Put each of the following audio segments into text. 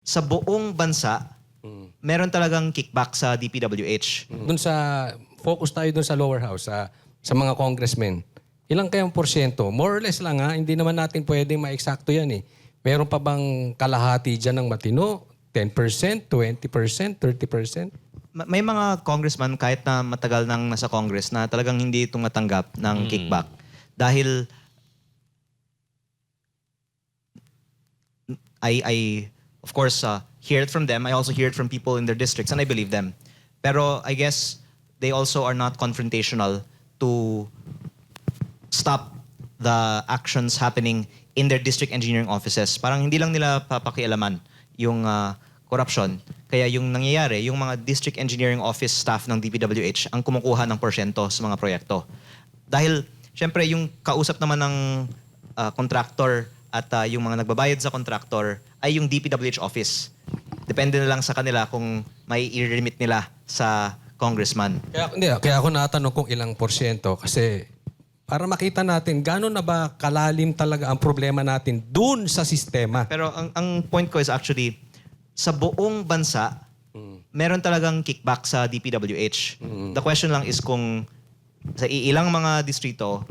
sa buong bansa, meron talagang kickback sa DPWH. Doon sa focus tayo doon sa lower house sa mga congressmen. Ilang kayang porsyento? More or less lang ha, hindi naman natin pwedeng ma-eksakto yan eh. Meron pa bang kalahati dyan ng matino? 10%, 20%, 30%? May mga congressman kahit na matagal nang nasa Congress na talagang hindi tumatanggap ng kickback. Dahil I of course, hear it from them. I also hear it from people in their districts and I believe them. Pero I guess they also are not confrontational to stop the actions happening in their district engineering offices. Parang hindi lang nila papakialaman yung corruption. Kaya yung nangyayari, yung mga district engineering office staff ng DPWH ang kumukuha ng porsyento sa mga proyekto. Dahil, syempre, yung kausap naman ng contractor at yung mga nagbabayad sa contractor ay yung DPWH office. Depende na lang sa kanila kung may i-remit nila sa congressman. Kaya ako natanong kung ilang porsyento kasi para makita natin gano'n na ba kalalim talaga ang problema natin dun sa sistema. Pero ang point ko is actually, sa buong bansa, meron talagang kickback sa DPWH. The question lang is kung sa ilang mga distrito,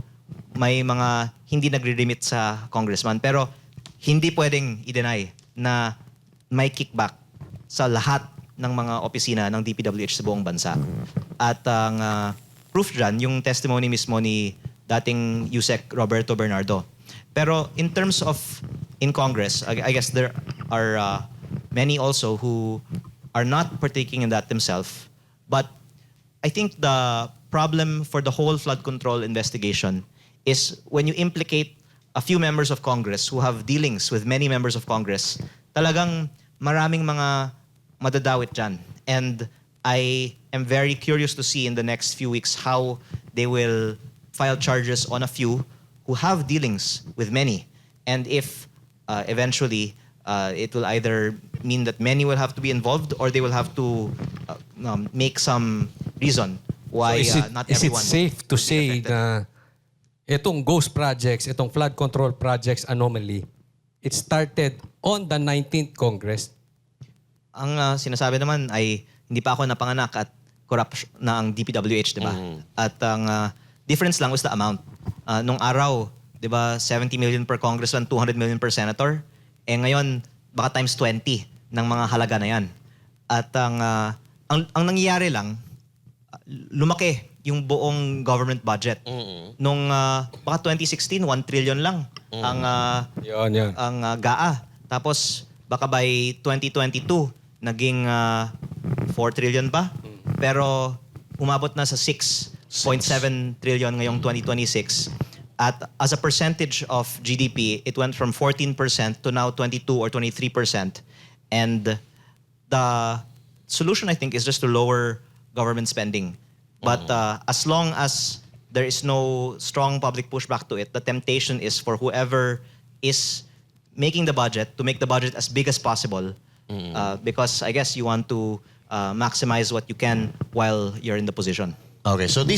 may mga hindi nagre-remit sa congressman. Pero hindi pwedeng i-deny na may kickback sa lahat ng mga opisina ng DPWH sa buong bansa. At ang proof dyan, yung testimony mismo ni dating Yusek Roberto Bernardo. Pero in terms of in Congress, I guess there are many also who are not partaking in that themselves. But I think the problem for the whole flood control investigation is when you implicate a few members of Congress who have dealings with many members of Congress, talagang maraming mga madadawit dyan. And I am very curious to see in the next few weeks how they will file charges on a few who have dealings with many. And if eventually it will either mean that many will have to be involved or they will have to make some reason why not everyone Is it safe to will be say affected. na itong ghost projects, itong flood control projects anomaly, it started on the 19th Congress? Ang sinasabi naman ay hindi pa ako napanganak at corrupt na ang DPWH, di ba? At ang difference lang was the amount. Nung araw, di ba, 70 million per congressman, 200 million per senator. Eh ngayon, baka times 20 ng mga halaga na yan. At ang nangyayari lang, lumaki yung buong government budget. Nung baka 2016, 1 trillion lang ang Yan. ang GAA. Tapos baka by 2022 naging 4 trillion ba? Pero umabot na sa 6.7 trillion ngayong 2026. At as a percentage of GDP, it went from 14% to now 22 or 23%. And the solution, I think, is just to lower government spending. But as long as there is no strong public pushback to it, the temptation is for whoever is making the budget to make the budget as big as possible. Because I guess you want to maximize what you can while you're in the position. Okay, so this